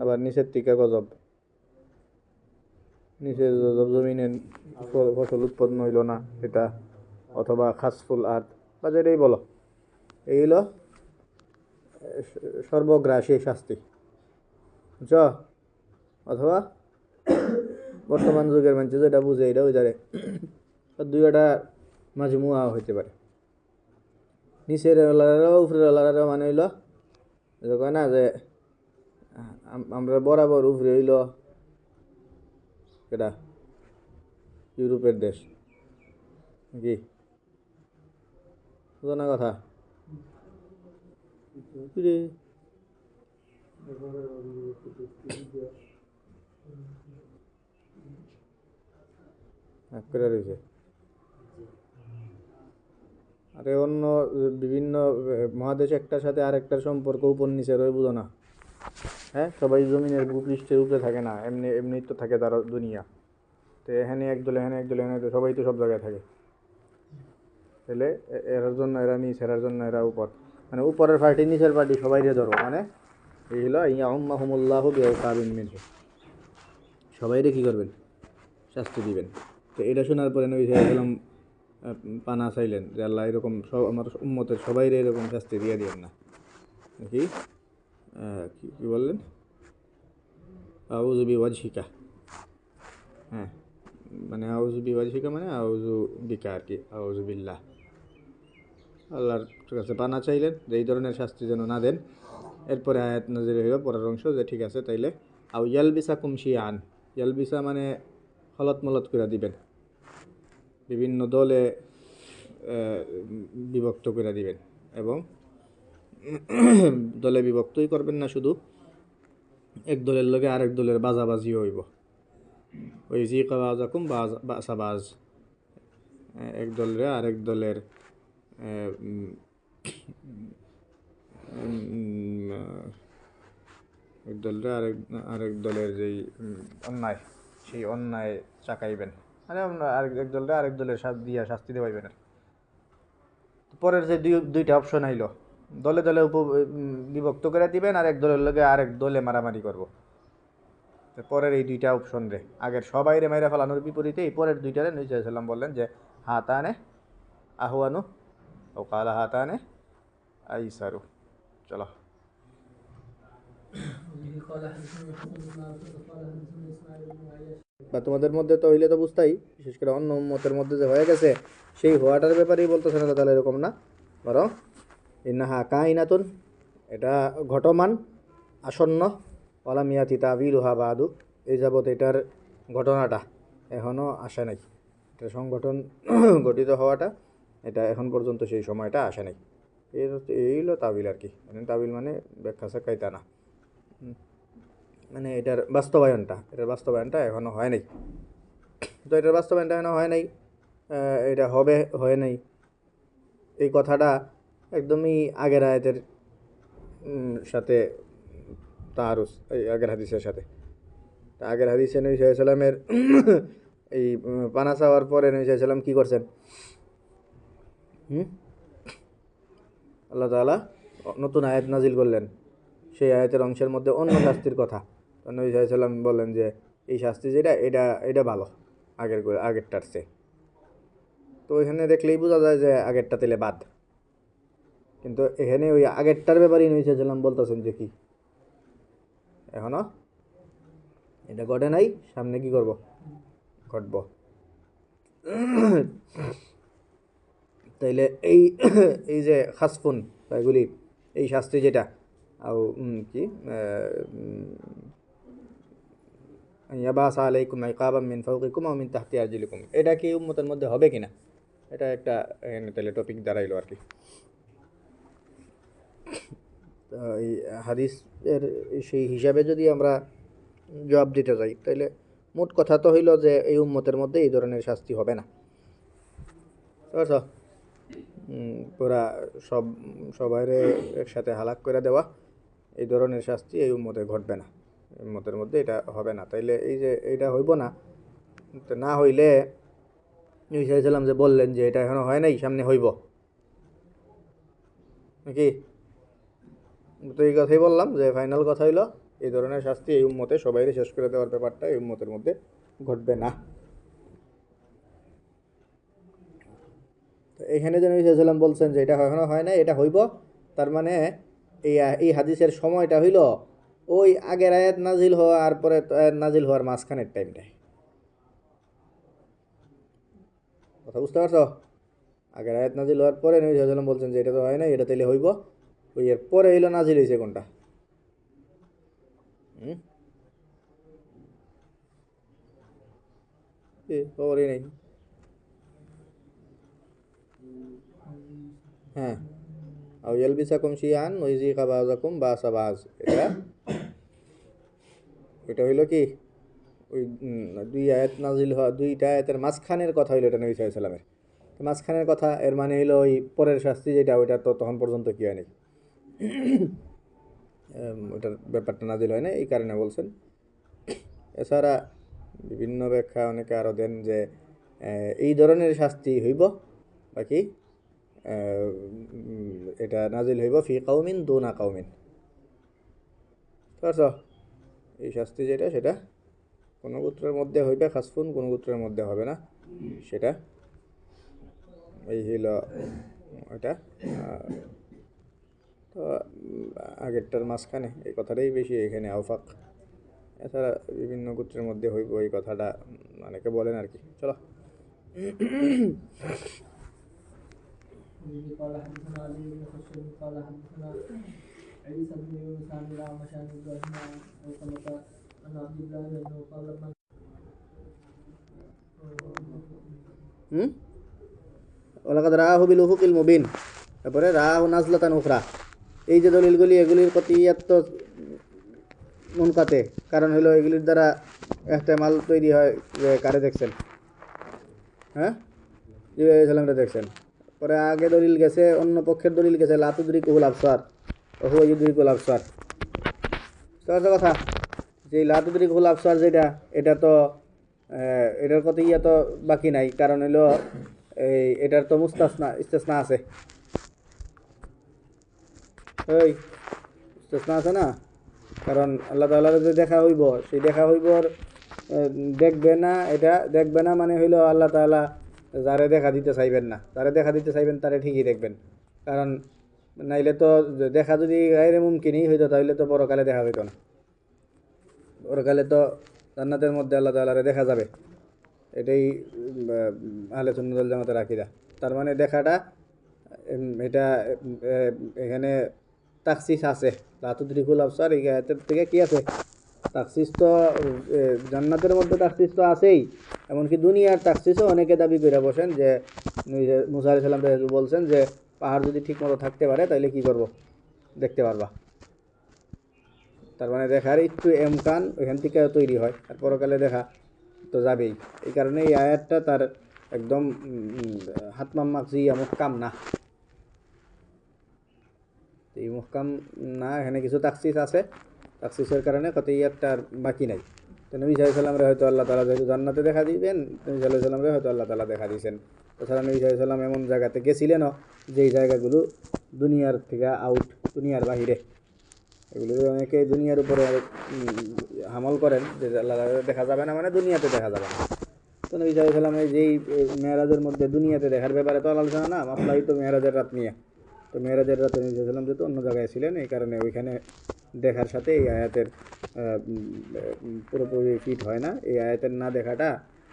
আবার নিচের থেকে গজব, নিচে জমিনে ফসল উৎপন্ন হইল না এটা, অথবা খাসফুল আর্থ বা যেটাই বলো, এই হলো সর্বগ্রাসী শাস্তি, বুঝছ? অথবা বর্তমান যুগের মানুষ যেটা বুঝে এটা ওই যারে দুইটা মাজমুয়া হইতে পারে। নিচের ওলারাও উপরের ওলারাও মানে হইল কয় না যে আমরা বরাবর উপরে হইল এটা ইউরোপের দেশ, কি জানা কথা করে রয়েছে। আরে অন্য বিভিন্ন মহাদেশ একটার সাথে আরেকটার সম্পর্ক উপর নিচে রয়ে, বুঝো না? হ্যাঁ, সবাই জমিনের ভূপৃষ্ঠের উপরে থাকে না, এমনি এমনি তো থাকে তারা দুনিয়া। তো এখানে একদল, এখানে একদল, এখানে সবাই তো সব জায়গায় থাকে। তাহলে এরার জন্য এরা নিচ, এরার জন্য এরা উপর, মানে উপরের পার্টি নিচের পার্টি সবাই ধরো, মানে এই হলো ইয়াউম্মাহুমুল্লাহু বিআকাবিন মিনহু, সবাইরে কি করবেন? শাস্তি দিবেন। তো এটা শোনার পরে নবী সাল্লাল্লাহু আলাইহি ওয়াসাল্লাম পানা চাইলেন যে আল্লাহ এরকম সব আমার উম্মতের সবাইরে এরকম শাস্তি দিয়ে দিবেন না। কি কি বললেন? আউযু বিওয়াজহিকা, হ্যাঁ, মানে আউযু বিওয়াজহিকা মানে আউযু বিকা আর কি, আউযু বিল্লাহ, আল্লাহর কাছে পানা চাইলেন যে এই ধরনের শাস্তি যেন না দেন। এরপরে আয়াত নাযিল হইল পরের অংশ যে ঠিক আছে তাইলে আউ ইয়ালবিসাকুম শিয়ান, ইয়ালবিসা মানে হলত মলত করে দিবেন, বিভিন্ন দলে বিভক্ত করে দিবেন, এবং দলে বিভক্তই করবেন না, শুধু এক দলের লগে আরেক দলের বাজাবাজিও হইব, ওই জিকা বাজাকুম বাসাবাজ, এক দলের আরেক দলের এক দলের আরেক দলের যেই অন্যায়, সেই অন্যায় চাকাইবেন, মানে এক দলের আরেক দলের দিয়া শাস্তি দেওয়াইবেন। পরের যে দুইটা অপশন আইলো, দলে দলে বিভক্ত করে দিবেন আর এক দলের লগে আরেক দলে মারামারি করব। পরের এই দুইটা অপশন রে আগের সবাইরে মাইরা ফেলানোর বিপরীতে এই পরের দুইটারে নবী সাল্লাল্লাহু আলাইহি ওয়াসাল্লাম বললেন যে হাতানে আহওয়ানু ও কালা হাতানে আইসারু। চলো, বা তোমাদের মধ্যে তো হইলে তো বুঝতাই, বিশেষ করে অন্য উম্মতের মধ্যে যে হয়ে গেছে সেই হওয়াটার ব্যাপারেই বলতেছে না, তাহলে এরকম না, বরং ইন্নাহা কাইনাতুন, এটা ঘটমান, আসন্ন, ওয়ালাম ইয়াতি তাবিলুহা বাদু, এই যাবৎ এটার ঘটনাটা এখনও আসে নাই, এটা সংগঠন গঠিত হওয়াটা এটা এখন পর্যন্ত সেই সময়টা আসে নাই। এই হলো তাবিল আর কি, তাবিল মানে ব্যাখ্যা সাক্ষাইতা না, মানে এটার বাস্তবায়নটা এখনও হয় নাই। তো এটার বাস্তবায়নটা এখনও হয় নাই, এটা হবে, হয় নাই, এই কথাটা একদমই আগের আয়াতের সাথে তারুস, এই আগের হাদিসের সাথে। আগের হাদিসে নবী সাল্লাল্লাহু আলাইহি ওয়াসাল্লামের এই পানা চাওয়ার পরে নবী সাল্লাল্লাহু আলাইহি ওয়াসাল্লাম কী করছেন? আল্লাহ তাআলা নতুন আয়াত নাজিল করলেন, সেই আয়াতের অংশের মধ্যে অন্য শাস্তির কথা। নবী সাল্লাল্লাহু আলাইহি ওয়াসাল্লাম বললেন যে এই শাস্তি যেটা, এটা ভালো আগেরটার চেয়ে। তো এখানে দেখলেই বোঝা যায় যে আগেরটা তেলে বাদ, কিন্তু এখানে ওই আগেরটার ব্যাপারেই নবী সাল্লাল্লাহু আলাইহি ওয়াসাল্লাম বলতেছেন যে কি এখনো এটা ঘটে নাই, সামনে কি করব, ঘটব। তাইলে এই যে খাসফুন এগুলি, এই শাস্তি যেটা আও কি ইয়াবাসা আলাইকুম ইকাবাম মিন ফাওকিকুম আও মিন তাহতি আরজুলিকুম, এটা কি উম্মতের মধ্যে হবে কিনা, এটা একটা তাহলে টপিক দাঁড়াইলো আর কি। এই হাদিসের সেই হিসাবে যদি আমরা জবাব দিতে যাই, তাইলে মোট কথা তো হইল যে এই উম্মতের মধ্যে এই ধরনের শাস্তি হবে না, বুঝছো? পুরা সবাইরে একসাথে হালাক করে দেওয়া, এই ধরনের শাস্তি এই উম্মতে ঘটবে না, উম্মতের মধ্যে এটা হবে না। তাইলে এই যে এইটা হইব না, তো না হইলে নবী সাল্লাল্লাহু আলাইহি ওয়াসাল্লাম যে বললেন যে এটা এখনো হয় নাই, সামনে হইব, নাকি? তো এই কথাই বললাম যে ফাইনাল কথা হইলো এই ধরনের শাস্তি এই উম্মতে সবাই শেষ করে দেওয়ার ব্যাপারটা এই উম্মতের মধ্যে ঘটবে না। তো এখানে যে নবী সাল্লাল্লাহু আলাইহি ওয়াসাল্লাম বলছেন যে এটা এখনো হয় না, এটা হইব, তার মানে এই এই হাদিসের সময়টা হইল ওই আগের আয়াত নাজিল হওয়া আর পরে আয়াত নাজিল হওয়ার মাঝখানের টাইমটায়। কথা বুঝতে পারছো? আগের আয়াত নাজিল হওয়ার পরে নবী সাল্লাল্লাহু আলাইহি ওয়াসাল্লাম বলছেন যে এটা তো হয় না, এটা তাইলে হইব। ওই এর পরে হইলো নাজিল হয়েছে কোনটা? হুম, খবরই নেই। হ্যাঁ, আও ইয়ালবিসাকুম শিয়ান ওয়াইযিকা বাযাকুম বাসা বাজ, এটা এটা হইলো কি ওই দুই আয়াত নাজিল হওয়া দুইটা আয়াতের মাঝখানের কথা হইলো এটা নবী সাল্লাল্লাহু আলাইহি ওয়াসাল্লামের। মাঝখানের কথা এর মানে হইলো ওই পরের শাস্তি যেটা ওইটা তো তখন পর্যন্ত কি হয়নি, ওটার ব্যাপারটা নাজিল হয় না, এই কারণে বলছেন। এছাড়া বিভিন্ন ব্যাখ্যা অনেকে আরও দেন যে এই ধরনের শাস্তি হইব, বাকি এটা নাজিল হইব ফি কাউমিন দুনা কাউমিন। বুঝতে এই শাস্তি যেটা সেটা কোনো গোত্রের মধ্যে হইবে খাসফুন, কোনো গোত্রের মধ্যে হবে না, সেটা এই হইল ওটা। তো আগেরটার মাঝখানে এই কথাটাই বেশি এখানে আওফাক। এছাড়া বিভিন্ন গোত্রের মধ্যে হইব এই কথাটা অনেকে বলেন আর কি। চলো قال حدثنا علي بن خشب قال حدثنا عيسى بن يونس عن الأعمش عن إبراهيم عن علقمة عن عبد الله أنه قال من ওয়ালাকাদ রাআহু বিল উফুকিল মুবিন, তারপরে রাআহু নাজলাতান উখরা। এই যে দলিলগুলি এগুলির কতইয়াত মুনকাতে, কারণ হলো এগুলির দ্বারা ইহতেমাল তৈরি হয় যে কারে দেখছেন, হ্যাঁ জিবরাইল আলাইহিস সালামকে দেখছেন। পরে আগে দলিল গেছে, অন্য পক্ষের দলিল গেছে লা তুদরিকুহুল আবসার ওয়া হুয়া ইউদরিকুল আবসার। বুঝতে কথা যে লা তুদরিকুহুল আবসার যেটা, এটা তো এটার কতইয়া তো বাকি নাই, কারণ হলো এই এটার তো মুস্তাসনা ইস্তেসনা আছে, ওই ইস্তেসনা আছে না। কারণ আল্লাহ তাআলার যে দেখা হইব সেই দেখা হইবর দেখবে না, এটা দেখবে না মানে হইলো আল্লাহ তাআলা যারে দেখা দিতে চাইবেন না, যারে দেখা দিতে চাইবেন তারে ঠিকই দেখবেন। কারণ নাইলে তো দেখা যদি গায়রে মুমকিনই হইতো তাহলে তো পরকালে দেখা হইতো না। পরকালে তো জান্নাতের মধ্যে আল্লাহ তাআলারে দেখা যাবে, এটাই আহলে সুন্নাত ওয়াল জামাতের আকীদা। তার মানে দেখাটা এটা এখানে তাকসিস আছে, লা তুদরিকুল আবসার এই আয়াতের থেকে কি আছে তাকসিস। তো জান্নাতের মধ্যে তাকসিস তো আছেই, এমনকি দুনিয়ার তাকসিসও অনেকে দাবি করে বসেন যে মুসা আলাইহিস সালাম বলছেন যে পাহাড় যদি ঠিক মতো থাকতে পারে তাহলে কি করব, দেখতে পারবা। তার মানে দেখার একটু এমকান ওইখান থেকে তৈরি হয়, আর পরকালে দেখা তো যাবেই। এই কারণে এই আয়াতটা তার একদম হাতমাম মাকজিয়া মুহকাম না, এই মুহকাম না, এখানে কিছু তাকসিস আছে, তাকসিসের কারণে কতইয়াতটা আর বাকি নাই। তো নবী সাল্লাল্লাহু আলাইহি ওয়াসাল্লামরে হয়তো আল্লাহ তাআলা যেহেতু জান্নাতে দেখা দিবেন, নবী সাল্লাল্লাহু আলাইহি ওয়াসাল্লামরে হয়তো আল্লাহ তাআলা দেখা দিয়েছেন। তাছাড়া নবী সাল্লাল্লাহু আলাইহি ওয়াসাল্লাম এমন জায়গাতে গেছিলেনও যেই জায়গাগুলো দুনিয়ার থেকে আউট, দুনিয়ার বাহিরে। এগুলো অনেকে দুনিয়ার উপরে হামল করেন যে আল্লাহ দেখা যাবে না মানে দুনিয়াতে দেখা যাবে না। তো নবী সাল্লাল্লাহু আলাইহি ওয়াসাল্লামের যেই মেরাজের মধ্যে দুনিয়াতে দেখার ব্যাপারে তো আলোচনা না, মামলাই তো মেরাজের রাত নিয়ে। তো মেরাজের রাতে নবী সাল্লাল্লাহু আলাইহি ওয়াসাল্লাম যেহেতু অন্য জায়গায় ছিলেন, এই কারণে ওইখানে দেখার সাথে এই আয়াতের পুরোপুরি ফিট হয় না। এই আয়াতের না দেখাটা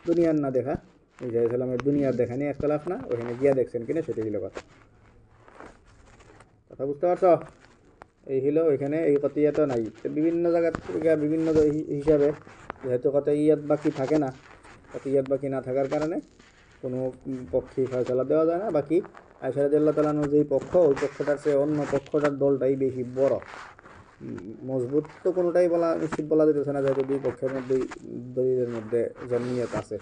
দুনিয়ার না দেখা, নবী সাল্লাল্লাহু আলাইহি ওয়াসাল্লামের দুনিয়ার দেখা নিয়ে একতলাফ না, ওইখানে গিয়া দেখছেন কিনা সেটাই হলো কথা। কথা বুঝতে পারছো? এই হলো ওইখানে এই কতইয়া তো নাই, বিভিন্ন জায়গা থেকে বিভিন্ন হিসাবে যেহেতু কতইয়াত বাকি থাকে না, কতইয়াত বাকি না থাকার কারণে কোনো পক্ষে ফয়সালা দেওয়া যায় না। বাকি আয়েশা রাদিয়াল্লাহু তাআলা আনহা যেই পক্ষ, ওই পক্ষটার চেয়ে অন্য পক্ষটার দলটাই বেশি বড়, মজবুত তো কোনোটাই বলা নিশ্চিত বলা যেতেছে না, যেহেতু দুই পক্ষের মধ্যেই দলিলের মধ্যে জন্মিয়ত আছে।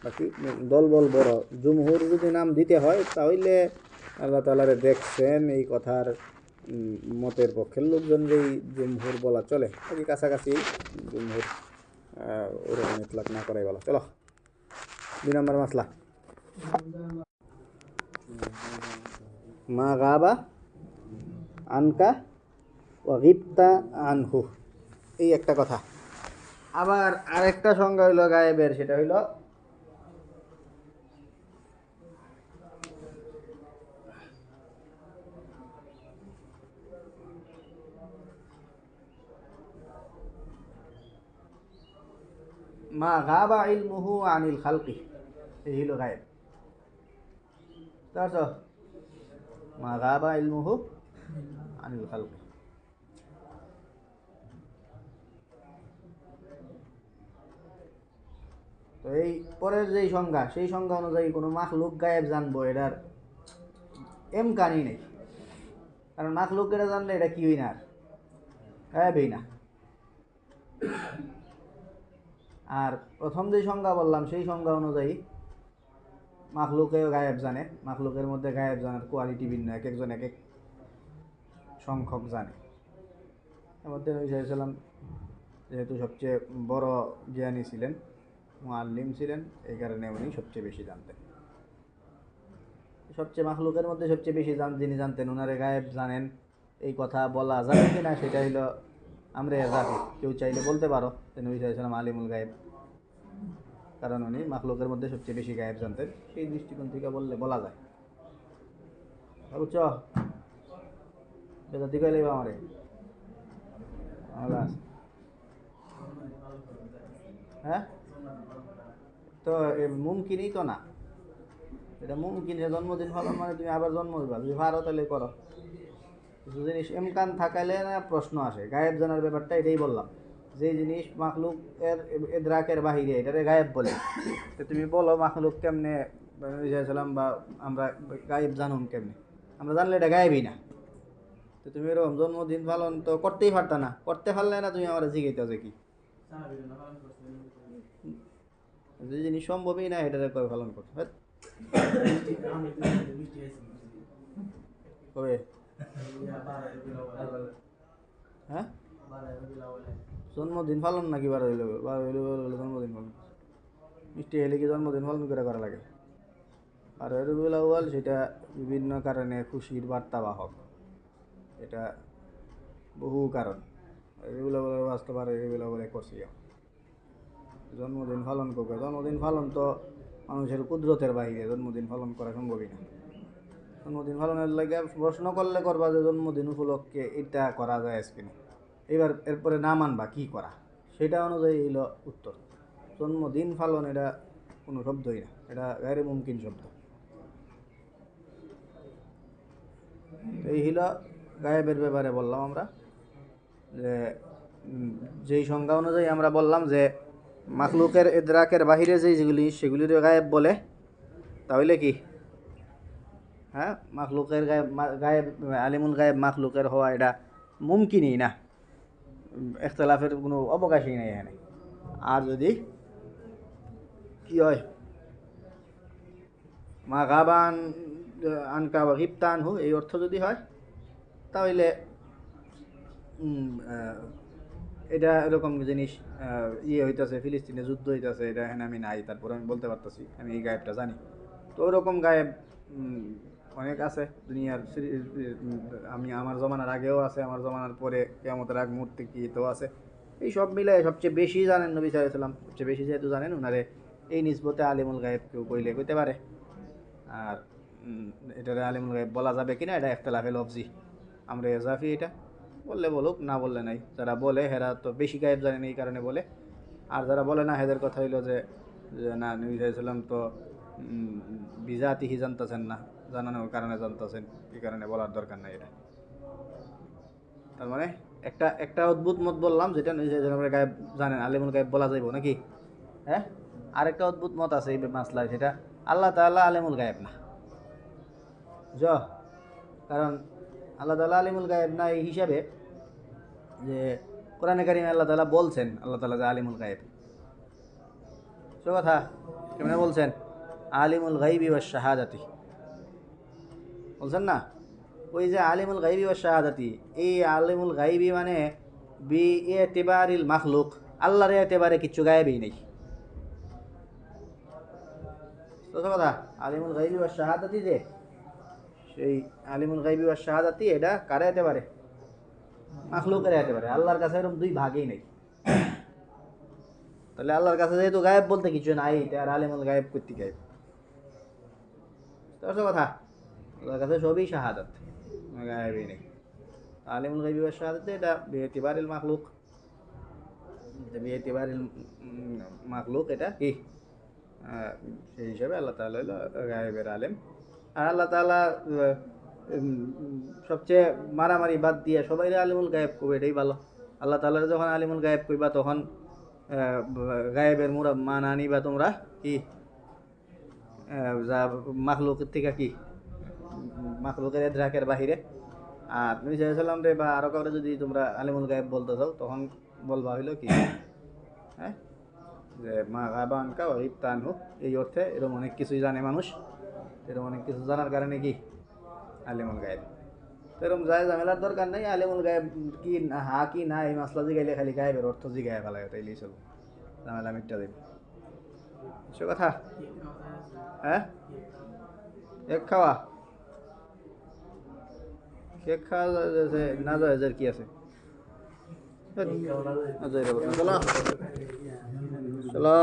বাকি দল বল বড়, জুমহুর যদি নাম দিতে হয় তাহলে আল্লাহ তাআলারে দেখছেন এই কথার মতের পক্ষের লোকজন যেই জুমহুর বলা চলে, বাকি কাছাকাছি জুমহুর ওরকম ইতলাক না করাই বলা। চলো 2 নম্বর মাসলা, মা গাবা আনকা ওয়া গিবতা আনহু, এই একটা কথা। আবার আরেকটা সংজ্ঞা হইল গায়েবের, সেটা হইল মা গাবা ইলমুহু আনিল খালকি, এই হইল গায়েব। বুঝতে মা গাবা ইলমুহু আনিল খালকি। তো এই পরের যেই সংজ্ঞা, সেই সংজ্ঞা অনুযায়ী কোনো মাখলুক গায়েব জানবো, এটার এমকানি নেই। কারণ মাখলুক এটা জানলে এটা কি হই না, আর গায়েবই না। আর প্রথম যে সংজ্ঞা বললাম, সেই সংজ্ঞা অনুযায়ী মাখলুকেও গায়েব জানে। মাখলুকের মধ্যে গায়েব জানার কোয়ালিটি ভিন্ন, এক একজন এক এক সংখ্যক জানে। এর মধ্যে নবী সাল্লাল্লাহু আলাইহি ওয়াসাল্লাম যেহেতু সবচেয়ে বড় জ্ঞানী ছিলেন, মুআল্লিম ছিলেন, এই কারণে উনি সবচেয়ে বেশি জানতেন। সবচেয়ে মাখলুকের মধ্যে সবচেয়ে বেশি যিনি জানতেন, ওনারে গায়েব জানেন, এই কথা বলা যাবে কিনা সেটা হইলো আমরা জানি। কেউ চাইলে বলতে পারো যে নবী সাল্লাল্লাহু আলাইহি ওয়াসাল্লাম আলিমুল গায়েব, কারণ উনি মাখলুকের মধ্যে সবচেয়ে বেশি গায়েব জানতেন। সেই দৃষ্টিকোণ থেকে বললে বলা যায়। বুঝছ? বেদাতি কইলে আমারে হ্যাঁ, তো মুমকিনই তো না। এটা মুমকিন যে জন্মদিন পালন মানে তুমি আবার জন্ম হইবা, যদি পারো তাহলে করো। কিছু জিনিস এমকান থাকাইলে না প্রশ্ন আসে। গায়েব জানার ব্যাপারটা এটাই বললাম, যে জিনিস মাখলুকের এদরাকের বাহিরে, এটারে গায়েব বলে। তো তুমি বলো মাখলুক কেমনে সালাম বা আমরা গায়েব জানুন কেমনে? আমরা জানলে এটা গায়েবই না। তো তুমি এরকম জন্মদিন পালন তো করতেই পারতা না, করতে পারলে না তুমি আমার জিজ্ঞাসা যে কি যে জিনিস সম্ভবই না এটারে কবে পালন করতে কবে? হ্যাঁ, জন্মদিন পালন নাকি 12 হইল? 12 হইলে জন্মদিন পালন, মিষ্টি হইলে কি জন্মদিন পালন করে করা লাগে? আর রবিউল আউয়াল সেটা বিভিন্ন কারণে খুশির বার্তাবাহক, এটা বহু কারণ। রবিউল আউয়ালের বাস্তব আর রবিউল আউয়ালে করছি। জন্মদিন পালন করবে, জন্মদিন পালন তো মানুষের কুদরতের বাহিরে, জন্মদিন পালন করা সম্ভবই না। জন্মদিন পালনের লাগে প্রশ্ন করলে করবা যে জন্মদিন উপলক্ষে এটা করা যায় কিনা, এবার এরপরে না মানবা কি করা, সেটা অনুযায়ী হইল উত্তর। জন্মদিন পালন এটা কোনো শব্দই না, এটা গায়রে মুমকিন শব্দ। এই হইল গায়েবের ব্যাপারে বললাম আমরা, যে যেই সংজ্ঞা অনুযায়ী আমরা বললাম যে মাখলুকের ইদরাকের বাহিরে যেগুলি, সেগুলির গায়েব বলে। তাহলে কি হ্যাঁ, মাখলুকের গায়েব আলিমুল গায়েব মাখলুকের হওয়া এটা মুমকিনই না, ইখতিলাফের কোনো অবকাশই নেই এখানে। আর যদি কি হয়, মা গাবান আনকা বা গিবতান হু, এই অর্থ যদি হয়, তাহলে এটা এরকম জিনিস হইতেছে, ফিলিস্তিনে যুদ্ধ হইতেছে, এটা এখানে আমি নাই, তারপর আমি বলতে পারতেছি আমি এই গায়েবটা জানি। তো ওরকম গায়েব অনেক আছে দুনিয়ার। আমি আমার জমানার আগেও আছে, আমার জমানার পরে কিয়ামতের আগ মুহূর্তে কি তো আছে। এই সব মিলে সবচেয়ে বেশি জানেন নবী সাল্লাল্লাহু আলাইহি ওয়াসাল্লাম, সবচেয়ে বেশি যেহেতু জানেন, ওনারে এই নিসবতে আলিমুল গায়েব কেউ কইলে কইতে পারে। আর এটারে আলিমুল গায়েব বলা যাবে কিনা, এটা ইখতিলাফে লফজি, আমরা এজাফি, এটা বললে বলুক, না বললে নাই। যারা বলে হেরা তো বেশি গায়েব জানেন এই কারণে বলে, আর যারা বলে না হেদের কথা হইলো যে না, নবী সাল্লাল্লাহু আলাইহি ওয়াসাল্লাম তো বিজাতিহি জানতেছেন না, জানানোর কারণে জানতেছেন, এই কারণে বলার দরকার নাই এটা। তার মানে একটা একটা অদ্ভুত মত বললাম, যেটা আমরা গায়েব জানেন, আলিমুল গায়েব বলা যাইব নাকি? হ্যাঁ, আরেকটা অদ্ভুত মত আছে এই মাসলায়, সেটা আল্লাহ তাআলা আলিমুল গায়েব না। কারণ আল্লাহ তাআলা আলিমুল গায়েব না এই হিসাবে যে কোরআনে কারিমে আল্লাহ তাআলা বলছেন, আল্লাহ তাআলা যে আলিমুল গায়েব, সে কথা কেমনে বলছেন? আলিমুল গায়বি ওয়াশ শাহাদাতি বলছেন না? ওই যে আলিমুল গায়বি ওয়াশ শাহাদাতি, এই আলিমুল গায়বি মানে বি ইতিবারিল মাখলুক, আল্লাহর এতেবারে কিচ্ছু গায়েবই নেই। কথা, আলিমুল গায়বি ওয়াশ শাহাদাতি যে, সেই আলিমুল গাইবি ওয়াস শাহাদাতি এটা কারে হতে পারে? মাখলুকের হতে পারে। আল্লাহর কাছে এরকম দুই ভাগই নেই। তাহলে আল্লাহর কাছে যেহেতু গায়েব বলতে কিছু নাই, আর আলিমুল গায়েব করতে গায়েব তো কথা। আল্লাহর কাছে সবই শাহাদাত, গায়েবই নেই। আলিমুল গাইবি ওয়াস শাহাদাতি এটা বিএতিবারিল মাখলুক, বিএতিবারিল মাখলুক এটা কি সেই হিসাবে আল্লাহ তাআলা হলো গায়েবের আলেম। আর আল্লাহ তাআলা সবচেয়ে মারামারি বাদ দিয়ে সবাই আলিমুল গায়েব করবে, এটাই ভালো। আল্লাহ তাআলার যখন আলিমুল গায়েব করবা তখন গায়েবের মান আনিবা তোমরা কি যা মাখলুকের থেকে কি মাখলুকের এদরাকের বাহিরে। আর নবী সাল্লাল্লাহু আলাইহি ওয়াসাল্লাম রে বা আরো কাউরে যদি তোমরা আলিমুল গায়েব বলতে চাও তখন বলবা হইলো কি হ্যাঁ যে মা গাবান কা ওয়াইতান হোক, এই অর্থে এরকম অনেক কিছুই জানে মানুষ, এরকম অনেক কিছু জানার কারণে কি আলিমুল গায়েব। এরকম যায় ঝামেলার দরকার নেই। আলিমুল গায়েব কি হা কি না এই মাসলা জিগাইলে খালি গায়েবের অর্থ জিগায় ফেলা তাইলেই চলবে, ঝামেলা মিটটা দেবে। সে কথা। হ্যাঁ এক খাওয়া কেক খাওয়া না যায় কি আছে? চলো চলো।